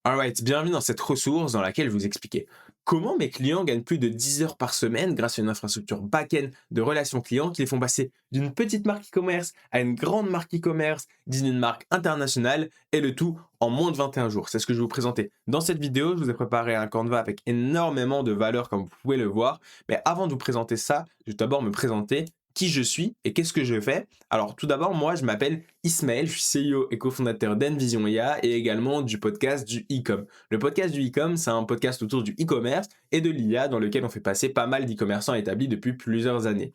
Alright, bienvenue dans cette ressource dans laquelle je vais vous expliquer comment mes clients gagnent plus de 10 heures par semaine grâce à une infrastructure back-end de relations clients qui les font passer d'une petite marque e-commerce à une grande marque e-commerce, d'une marque internationale et le tout en moins de 21 jours. C'est ce que je vais vous présenter dans cette vidéo. Je vous ai préparé un Canva avec énormément de valeur comme vous pouvez le voir. Mais avant de vous présenter ça, je vais d'abord me présenter qui je suis et qu'est-ce que je fais. Alors tout d'abord, moi je m'appelle Ismaël, je suis CEO et cofondateur d'Envision IA et également du podcast du e-com. Le podcast du e-com, c'est un podcast autour du e-commerce et de l'IA dans lequel on fait passer pas mal d'e-commerçants établis depuis plusieurs années.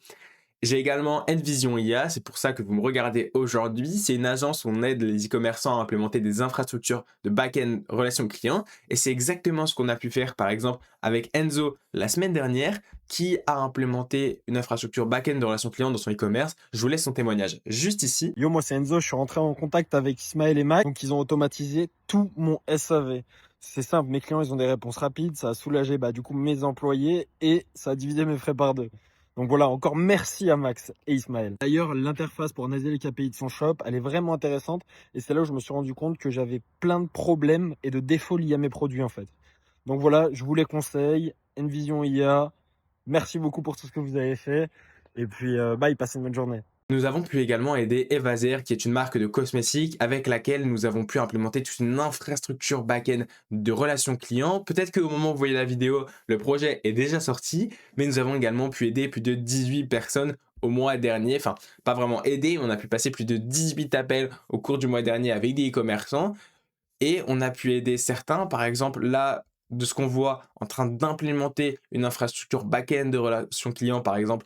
J'ai également Envision IA, c'est pour ça que vous me regardez aujourd'hui. C'est une agence où on aide les e-commerçants à implémenter des infrastructures de back-end relation client. Et c'est exactement ce qu'on a pu faire, par exemple, avec Enzo la semaine dernière, qui a implémenté une infrastructure back-end de relation client dans son e-commerce. Je vous laisse son témoignage juste ici. Yo, moi c'est Enzo, je suis rentré en contact avec Ismaël et Max, donc ils ont automatisé tout mon SAV. C'est simple, mes clients ils ont des réponses rapides, ça a soulagé du coup mes employés et ça a divisé mes frais par deux. Donc voilà, encore merci à Max et Ismaël. D'ailleurs, l'interface pour analyser les KPI de son shop, elle est vraiment intéressante et c'est là où je me suis rendu compte que j'avais plein de problèmes et de défauts liés à mes produits en fait. Donc voilà, je vous les conseille, Envision IA, merci beaucoup pour tout ce que vous avez fait et puis bye, passez une bonne journée. Nous avons pu également aider Evaser, qui est une marque de cosmétiques avec laquelle nous avons pu implémenter toute une infrastructure back-end de relations clients. Peut-être qu'au moment où vous voyez la vidéo, le projet est déjà sorti, mais nous avons également pu aider plus de 18 personnes au mois dernier. Enfin, pas vraiment aider, on a pu passer plus de 18 appels au cours du mois dernier avec des e-commerçants et on a pu aider certains, par exemple, là, de ce qu'on voit en train d'implémenter une infrastructure back-end de relations clients, par exemple,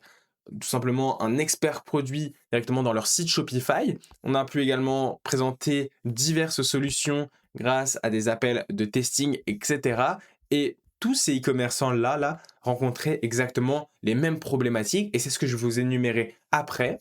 tout simplement un expert produit directement dans leur site Shopify. On a pu également présenter diverses solutions grâce à des appels de testing, etc. Et tous ces e-commerçants-là rencontraient exactement les mêmes problématiques et c'est ce que je vais vous énumérer après.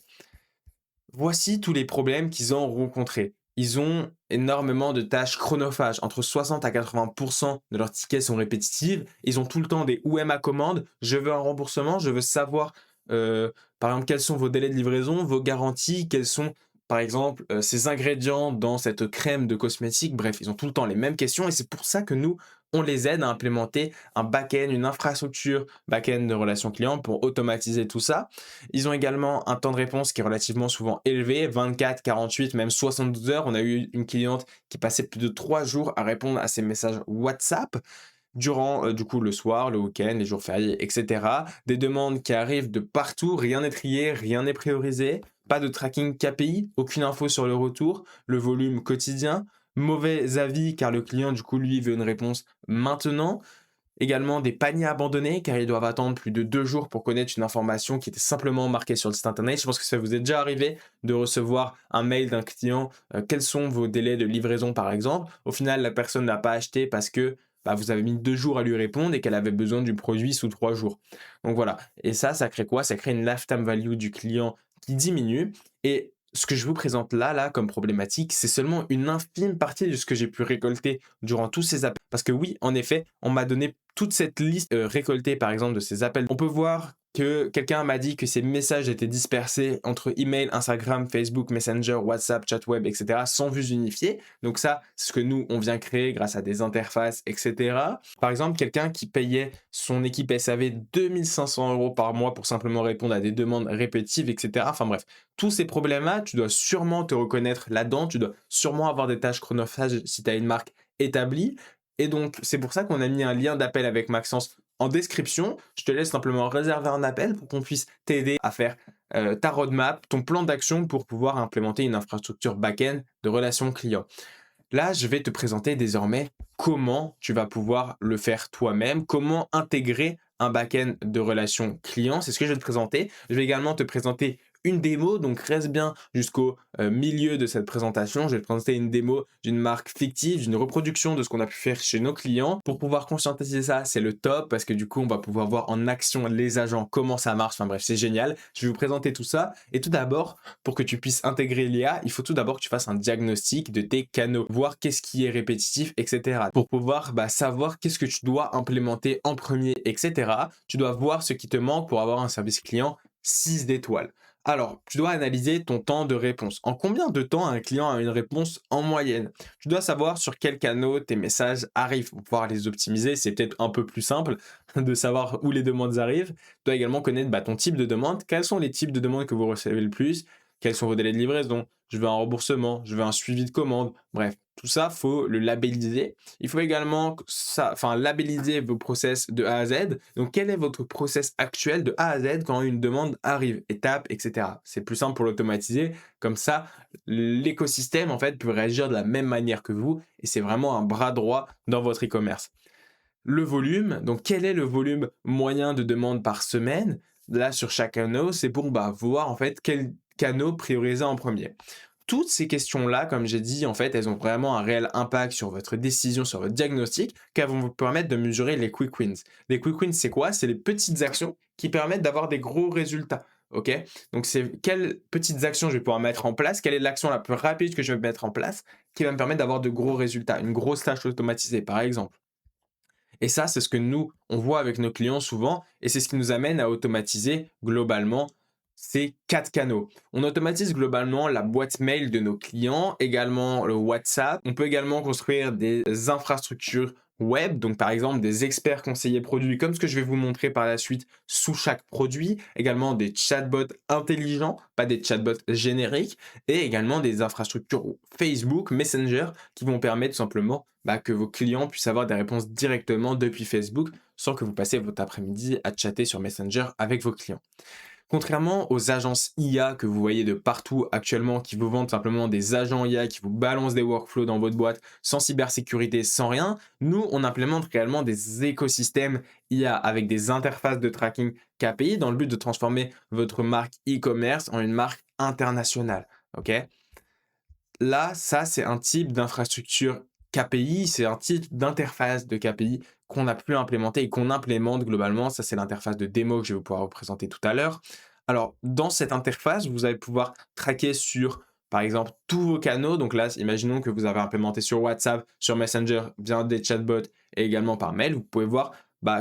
Voici tous les problèmes qu'ils ont rencontrés. Ils ont énormément de tâches chronophages. Entre 60 à 80% de leurs tickets sont répétitifs. Ils ont tout le temps des OM à commande. Je veux un remboursement. Je veux savoir, par exemple, quels sont vos délais de livraison, vos garanties, quels sont, par exemple, ces ingrédients dans cette crème de cosmétique. Bref, ils ont tout le temps les mêmes questions et c'est pour ça que nous, on les aide à implémenter un back-end, une infrastructure back-end de relations clients pour automatiser tout ça. Ils ont également un temps de réponse qui est relativement souvent élevé, 24, 48, même 72 heures. On a eu une cliente qui passait plus de 3 jours à répondre à ses messages WhatsApp durant du coup le soir, le week-end, les jours fériés, etc. Des demandes qui arrivent de partout, rien n'est trié, rien n'est priorisé, pas de tracking KPI, aucune info sur le retour, le volume quotidien, mauvais avis car le client du coup lui veut une réponse maintenant. Également des paniers abandonnés car ils doivent attendre plus de 2 jours pour connaître une information qui était simplement marquée sur le site internet. Je pense que ça vous est déjà arrivé de recevoir un mail d'un client, quels sont vos délais de livraison par exemple. Au final, la personne n'a pas acheté parce que, vous avez mis 2 jours à lui répondre et qu'elle avait besoin du produit sous 3 jours. Donc voilà, et ça crée quoi? Ça crée une lifetime value du client qui diminue et ce que je vous présente là comme problématique, c'est seulement une infime partie de ce que j'ai pu récolter durant tous ces appels. Parce que oui, en effet, on m'a donné toute cette liste récoltée par exemple de ces appels. On peut voir que quelqu'un m'a dit que ces messages étaient dispersés entre email, Instagram, Facebook, Messenger, WhatsApp, chat web, etc. sans vues unifiées. Donc ça, c'est ce que nous, on vient créer grâce à des interfaces, etc. Par exemple, quelqu'un qui payait son équipe SAV 2500 € par mois pour simplement répondre à des demandes répétitives, etc. Enfin bref, tous ces problèmes-là, tu dois sûrement te reconnaître là-dedans, tu dois sûrement avoir des tâches chronophages si tu as une marque établie. Et donc, c'est pour ça qu'on a mis un lien d'appel avec Maxence en description. Je te laisse simplement réserver un appel pour qu'on puisse t'aider à faire ta roadmap, ton plan d'action pour pouvoir implémenter une infrastructure back-end de relations clients. Là, je vais te présenter désormais comment tu vas pouvoir le faire toi-même, comment intégrer un back-end de relations clients. C'est ce que je vais te présenter. Je vais également te présenter une démo, donc reste bien jusqu'au milieu de cette présentation. Je vais te présenter une démo d'une marque fictive, d'une reproduction de ce qu'on a pu faire chez nos clients. Pour pouvoir conscientiser ça, c'est le top parce que du coup, on va pouvoir voir en action les agents, comment ça marche. Enfin bref, c'est génial. Je vais vous présenter tout ça. Et tout d'abord, pour que tu puisses intégrer l'IA, il faut tout d'abord que tu fasses un diagnostic de tes canaux, voir qu'est-ce qui est répétitif, etc. Pour pouvoir savoir qu'est-ce que tu dois implémenter en premier, etc. Tu dois voir ce qui te manque pour avoir un service client 6 étoiles. Alors, tu dois analyser ton temps de réponse. En combien de temps un client a une réponse en moyenne? Tu dois savoir sur quels canaux tes messages arrivent pour pouvoir les optimiser. C'est peut-être un peu plus simple de savoir où les demandes arrivent. Tu dois également connaître ton type de demande. Quels sont les types de demandes que vous recevez le plus? Quels sont vos délais de livraison? Je veux un remboursement, je veux un suivi de commande. Bref, tout ça, faut le labelliser. Il faut également labelliser vos process de A à Z. Donc, quel est votre process actuel de A à Z quand une demande arrive, étape, etc. C'est plus simple pour l'automatiser. Comme ça, l'écosystème, en fait, peut réagir de la même manière que vous et c'est vraiment un bras droit dans votre e-commerce. Le volume, donc quel est le volume moyen de demandes par semaine? Là, sur chaque canal, c'est pour voir en fait quel canal prioriser en premier. Toutes ces questions-là, comme j'ai dit, en fait, elles ont vraiment un réel impact sur votre décision, sur votre diagnostic, car vont vous permettre de mesurer les quick wins. Les quick wins, c'est quoi? C'est les petites actions qui permettent d'avoir des gros résultats. Ok? Donc, c'est quelles petites actions je vais pouvoir mettre en place? Quelle est l'action la plus rapide que je vais mettre en place qui va me permettre d'avoir de gros résultats? Une grosse tâche automatisée, par exemple. Et ça, c'est ce que nous, on voit avec nos clients souvent, et c'est ce qui nous amène à automatiser globalement ces 4 canaux. On automatise globalement la boîte mail de nos clients, également le WhatsApp. On peut également construire des infrastructures web, donc par exemple des experts conseillers produits, comme ce que je vais vous montrer par la suite sous chaque produit, également des chatbots intelligents, pas des chatbots génériques, et également des infrastructures Facebook, Messenger, qui vont permettre tout simplement que vos clients puissent avoir des réponses directement depuis Facebook sans que vous passiez votre après-midi à chatter sur Messenger avec vos clients. Contrairement aux agences IA que vous voyez de partout actuellement qui vous vendent simplement des agents IA qui vous balancent des workflows dans votre boîte sans cybersécurité, sans rien, nous on implémente réellement des écosystèmes IA avec des interfaces de tracking KPI dans le but de transformer votre marque e-commerce en une marque internationale. Ok? Là, ça, c'est un type d'infrastructure KPI, c'est un type d'interface de KPI qu'on a pu implémenter et qu'on implémente globalement. Ça, c'est l'interface de démo que je vais pouvoir vous présenter tout à l'heure. Alors, dans cette interface, vous allez pouvoir traquer sur, par exemple, tous vos canaux. Donc là, imaginons que vous avez implémenté sur WhatsApp, sur Messenger, via des chatbots et également par mail. Vous pouvez voir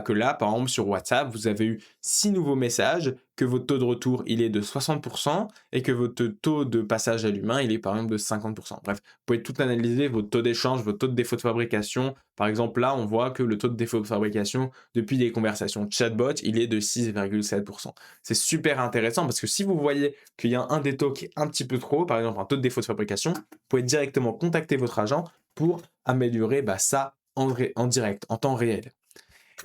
que là, par exemple, sur WhatsApp, vous avez eu 6 nouveaux messages, que votre taux de retour, il est de 60% et que votre taux de passage à l'humain, il est par exemple de 50%. Bref, vous pouvez tout analyser, votre taux d'échange, votre taux de défaut de fabrication. Par exemple, là, on voit que le taux de défaut de fabrication depuis des conversations chatbot, il est de 6,7%. C'est super intéressant parce que si vous voyez qu'il y a un des taux qui est un petit peu trop haut, par exemple un taux de défaut de fabrication, vous pouvez directement contacter votre agent pour améliorer ça en direct, en temps réel.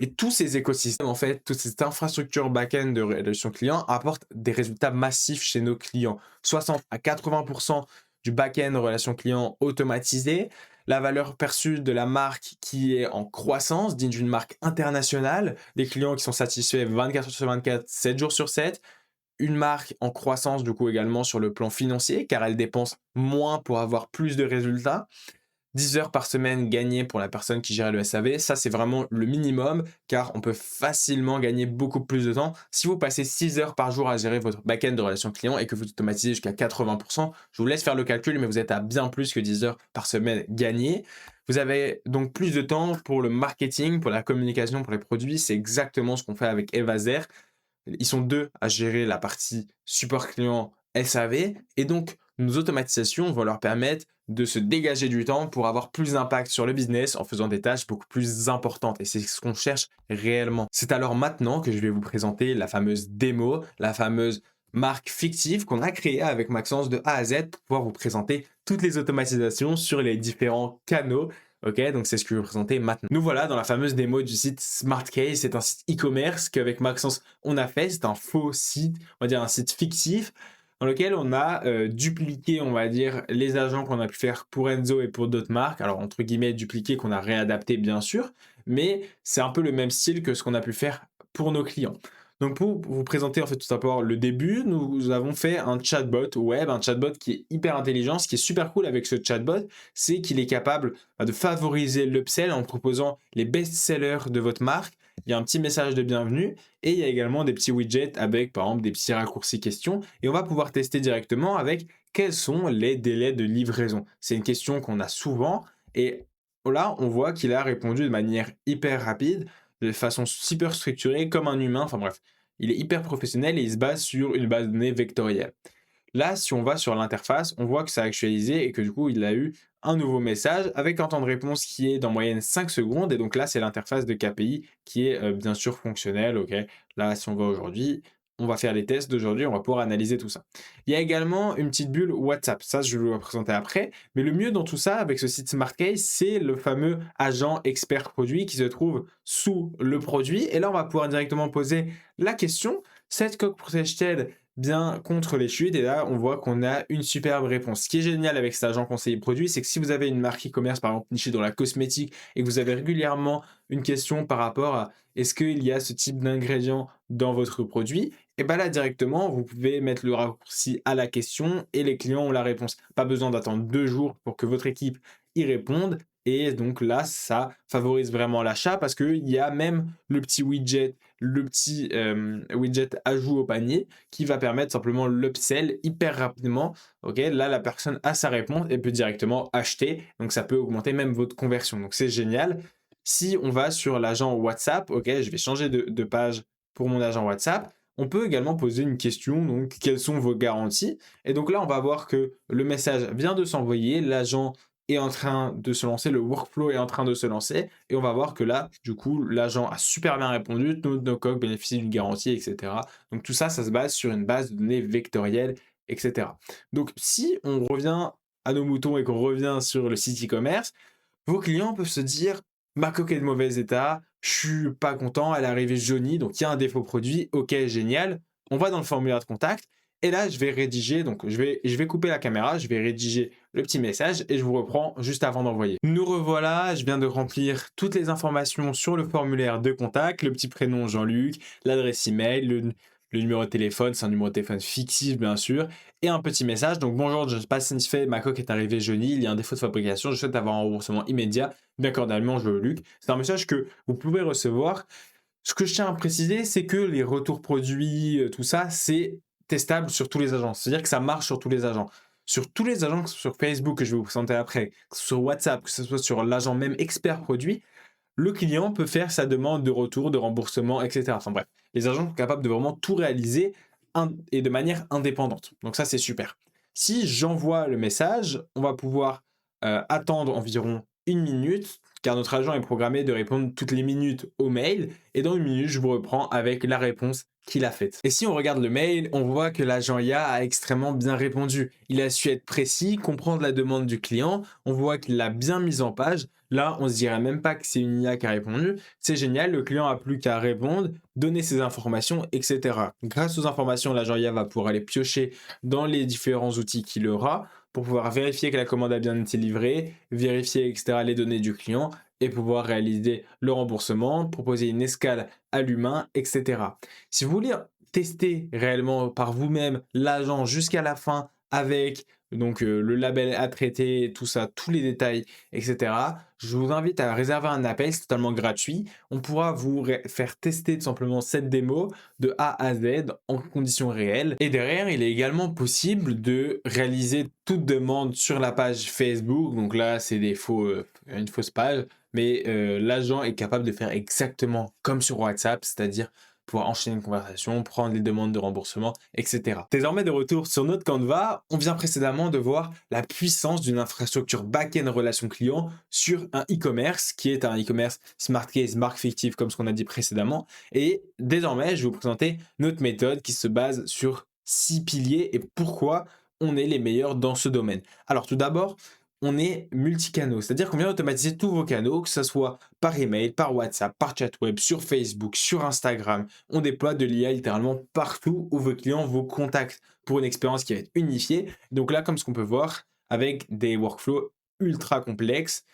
Et tous ces écosystèmes, en fait, toute cette infrastructure back-end de relation client apporte des résultats massifs chez nos clients. 60 à 80% du back-end relation client automatisé, la valeur perçue de la marque qui est en croissance, digne d'une marque internationale, des clients qui sont satisfaits 24 heures sur 24, 7 jours sur 7, une marque en croissance du coup également sur le plan financier car elle dépense moins pour avoir plus de résultats. 10 heures par semaine gagnées pour la personne qui gère le SAV, ça c'est vraiment le minimum car on peut facilement gagner beaucoup plus de temps. Si vous passez 6 heures par jour à gérer votre back-end de relation client et que vous automatisez jusqu'à 80%, je vous laisse faire le calcul, mais vous êtes à bien plus que 10 heures par semaine gagnées. Vous avez donc plus de temps pour le marketing, pour la communication, pour les produits. C'est exactement ce qu'on fait avec Evazer. Ils sont deux à gérer la partie support client SAV et donc nos automatisations vont leur permettre de se dégager du temps pour avoir plus d'impact sur le business en faisant des tâches beaucoup plus importantes et c'est ce qu'on cherche réellement. C'est alors maintenant que je vais vous présenter la fameuse démo, la fameuse marque fictive qu'on a créée avec Maxence de A à Z pour pouvoir vous présenter toutes les automatisations sur les différents canaux. Ok, donc c'est ce que je vais vous présenter maintenant. Nous voilà dans la fameuse démo du site SmartCase. C'est un site e-commerce qu'avec Maxence on a fait. C'est un faux site, on va dire un site fictif dans lequel on a dupliqué, on va dire, les agents qu'on a pu faire pour Enzo et pour d'autres marques. Alors entre guillemets dupliqué qu'on a réadapté bien sûr, mais c'est un peu le même style que ce qu'on a pu faire pour nos clients. Donc pour vous présenter en fait tout d'abord le début, nous avons fait un chatbot web, un chatbot qui est hyper intelligent. Ce qui est super cool avec ce chatbot, c'est qu'il est capable de favoriser l'upsell en proposant les best-sellers de votre marque. Il y a un petit message de bienvenue et il y a également des petits widgets avec par exemple des petits raccourcis questions et on va pouvoir tester directement avec quels sont les délais de livraison. C'est une question qu'on a souvent et là on voit qu'il a répondu de manière hyper rapide, de façon super structurée comme un humain. Enfin bref, il est hyper professionnel et il se base sur une base de données vectorielle. Là, si on va sur l'interface, on voit que ça a actualisé et que du coup, il a eu un nouveau message avec un temps de réponse qui est d'en moyenne 5 secondes. Et donc là, c'est l'interface de KPI qui est bien sûr fonctionnelle. Ok, là, si on va aujourd'hui, on va faire les tests d'aujourd'hui, on va pouvoir analyser tout ça. Il y a également une petite bulle WhatsApp. Ça, je vais vous la présenter après. Mais le mieux dans tout ça, avec ce site SmartCase, c'est le fameux agent expert produit qui se trouve sous le produit. Et là, on va pouvoir directement poser la question, cette coque protège-t-elle bien contre les chutes? Et là, on voit qu'on a une superbe réponse. Ce qui est génial avec cet agent conseiller produit, c'est que si vous avez une marque e-commerce, par exemple nichée dans la cosmétique, et que vous avez régulièrement une question par rapport à est-ce qu'il y a ce type d'ingrédient dans votre produit, et bien là, directement, vous pouvez mettre le raccourci à la question et les clients ont la réponse. Pas besoin d'attendre 2 jours pour que votre équipe y réponde. Et donc là, ça favorise vraiment l'achat parce qu'il y a même le petit widget, widget ajout au panier qui va permettre simplement l'upsell hyper rapidement. Ok, là, la personne a sa réponse et peut directement acheter. Donc, ça peut augmenter même votre conversion. Donc, c'est génial. Si on va sur l'agent WhatsApp, ok, je vais changer de page pour mon agent WhatsApp. On peut également poser une question, donc quelles sont vos garanties? Et donc là, on va voir que le message vient de s'envoyer, l'agent est en train de se lancer, le workflow est en train de se lancer, et on va voir que là, du coup, l'agent a super bien répondu, nos coques bénéficient d'une garantie, etc. Donc tout ça, ça se base sur une base de données vectorielle, etc. Donc si on revient à nos moutons et qu'on revient sur le site e-commerce, vos clients peuvent se dire: «Ma coque est de mauvais état, je suis pas content, elle est arrivée jaunie, donc il y a un défaut produit, OK, génial». On va dans le formulaire de contact et là, je vais rédiger, donc je vais couper la caméra, je vais rédiger le petit message et je vous reprends juste avant d'envoyer. Nous revoilà, je viens de remplir toutes les informations sur le formulaire de contact, le petit prénom Jean-Luc, l'adresse email, le numéro de téléphone, c'est un numéro de téléphone fictif bien sûr, et un petit message. Donc bonjour, je ne suis pas satisfait, ma coque est arrivée jaunie, il y a un défaut de fabrication, je souhaite avoir un remboursement immédiat. Bien cordialement, je Luc. C'est un message que vous pouvez recevoir. Ce que je tiens à préciser, c'est que les retours produits, tout ça, c'est testable sur tous les agents. C'est-à-dire que ça marche sur tous les agents. Sur tous les agents, que ce soit sur Facebook que je vais vous présenter après, que ce soit sur WhatsApp, que ce soit sur l'agent même expert produit, le client peut faire sa demande de retour, de remboursement, etc. Enfin bref, les agents sont capables de vraiment tout réaliser et de manière indépendante. Donc ça, c'est super. Si j'envoie le message, on va pouvoir attendre environ 1 minute, car notre agent est programmé de répondre toutes les minutes au mail. Et dans 1 minute, je vous reprends avec la réponse qu'il a faite. Et si on regarde le mail, on voit que l'agent IA a extrêmement bien répondu. Il a su être précis, comprendre la demande du client. On voit qu'il l'a bien mise en page. Là, on se dirait même pas que c'est une IA qui a répondu. C'est génial, le client a plus qu'à répondre, donner ses informations, etc. Grâce aux informations, l'agent IA va pouvoir aller piocher dans les différents outils qu'il aura pour pouvoir vérifier que la commande a bien été livrée, vérifier, etc., les données du client et pouvoir réaliser le remboursement, proposer une escale à l'humain, etc. Si vous voulez tester réellement par vous-même l'agent jusqu'à la fin avec le label à traiter, tout ça, tous les détails, etc. Je vous invite à réserver un appel, c'est totalement gratuit. On pourra vous faire tester tout simplement cette démo de A à Z en conditions réelles. Et derrière, il est également possible de réaliser toute demande sur la page Facebook. Donc là, c'est une fausse page, mais l'agent est capable de faire exactement comme sur WhatsApp, c'est-à-dire pouvoir enchaîner une conversation, prendre les demandes de remboursement, etc. Désormais de retour sur notre Canva, on vient précédemment de voir la puissance d'une infrastructure back-end relation client sur un e-commerce qui est un e-commerce smart case, marque fictive comme ce qu'on a dit précédemment. Et désormais, je vais vous présenter notre méthode qui se base sur 6 piliers et pourquoi on est les meilleurs dans ce domaine. Alors tout d'abord, on est multicanaux, c'est-à-dire qu'on vient automatiser tous vos canaux, que ce soit par email, par WhatsApp, par chat web, sur Facebook, sur Instagram. On déploie de l'IA littéralement partout où vos clients vous contactent pour une expérience qui va être unifiée. Donc là, comme ce qu'on peut voir, avec des workflows ultra complexes,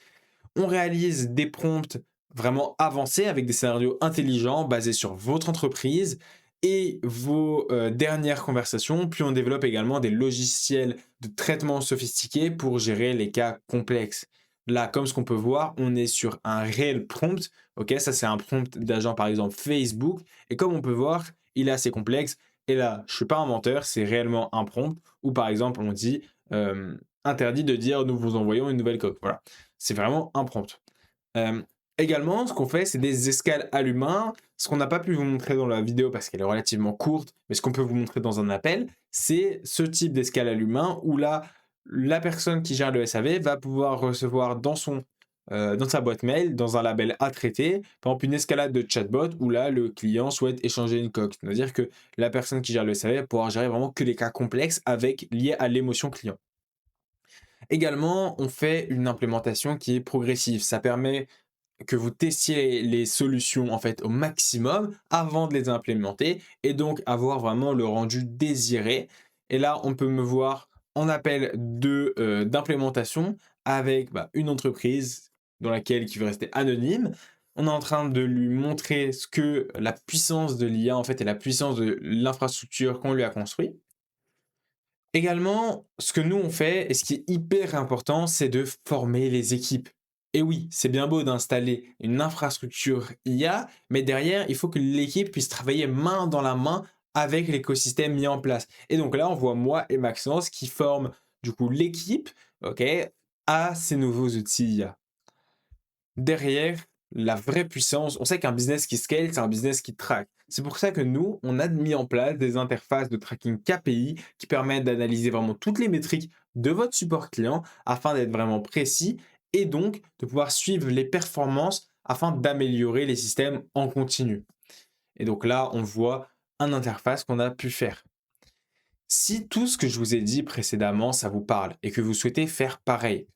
on réalise des prompts vraiment avancés avec des scénarios intelligents basés sur votre entreprise et vos dernières conversations. Puis on développe également des logiciels de traitement sophistiqués pour gérer les cas complexes. Là, comme ce qu'on peut voir, on est sur un réel prompt. Ok, ça c'est un prompt d'agent par exemple Facebook. Et comme on peut voir, il est assez complexe. Et là, je ne suis pas un menteur, c'est réellement un prompt où par exemple on dit interdit de dire nous vous envoyons une nouvelle coque. Voilà, c'est vraiment un prompt. Également, ce qu'on fait, c'est des escales à l'humain. Ce qu'on n'a pas pu vous montrer dans la vidéo parce qu'elle est relativement courte, mais ce qu'on peut vous montrer dans un appel, c'est ce type d'escale à l'humain où là, la personne qui gère le SAV va pouvoir recevoir dans sa boîte mail, dans un label à traiter, par exemple une escalade de chatbot où là, le client souhaite échanger une coque. C'est-à-dire que la personne qui gère le SAV va pouvoir gérer vraiment que les cas complexes liés à l'émotion client. Également, on fait une implémentation qui est progressive. Ça permet que vous testiez les solutions en fait au maximum avant de les implémenter et donc avoir vraiment le rendu désiré. Et là, on peut me voir en appel d'implémentation avec une entreprise qui veut rester anonyme. On est en train de lui montrer ce que la puissance de l'IA en fait et la puissance de l'infrastructure qu'on lui a construit. Également, ce que nous on fait et ce qui est hyper important, c'est de former les équipes. Et oui, c'est bien beau d'installer une infrastructure IA, mais derrière, il faut que l'équipe puisse travailler main dans la main avec l'écosystème mis en place. Et donc là, on voit moi et Maxence qui forment du coup l'équipe, ok, à ces nouveaux outils IA. Derrière, la vraie puissance, on sait qu'un business qui scale, c'est un business qui traque. C'est pour ça que nous, on a mis en place des interfaces de tracking KPI qui permettent d'analyser vraiment toutes les métriques de votre support client afin d'être vraiment précis et donc de pouvoir suivre les performances afin d'améliorer les systèmes en continu. Et donc là, on voit un interface qu'on a pu faire. Si tout ce que je vous ai dit précédemment, ça vous parle et que vous souhaitez faire pareil,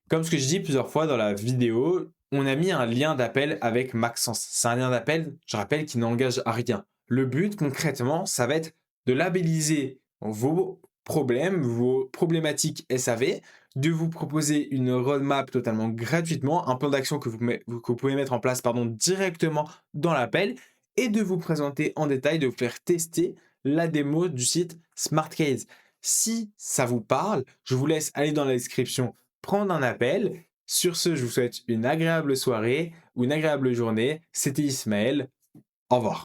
comme ce que je dis plusieurs fois dans la vidéo, on a mis un lien d'appel avec Maxence. C'est un lien d'appel, je rappelle, qui n'engage à rien. Le but concrètement, ça va être de labelliser vos problèmes, vos problématiques SAV, de vous proposer une roadmap totalement gratuitement, un plan d'action que vous pouvez mettre en place directement dans l'appel et de vous présenter en détail, de vous faire tester la démo du site SmartCase. Si ça vous parle, je vous laisse aller dans la description prendre un appel. Sur ce, je vous souhaite une agréable soirée ou une agréable journée. C'était Ismaël. Au revoir.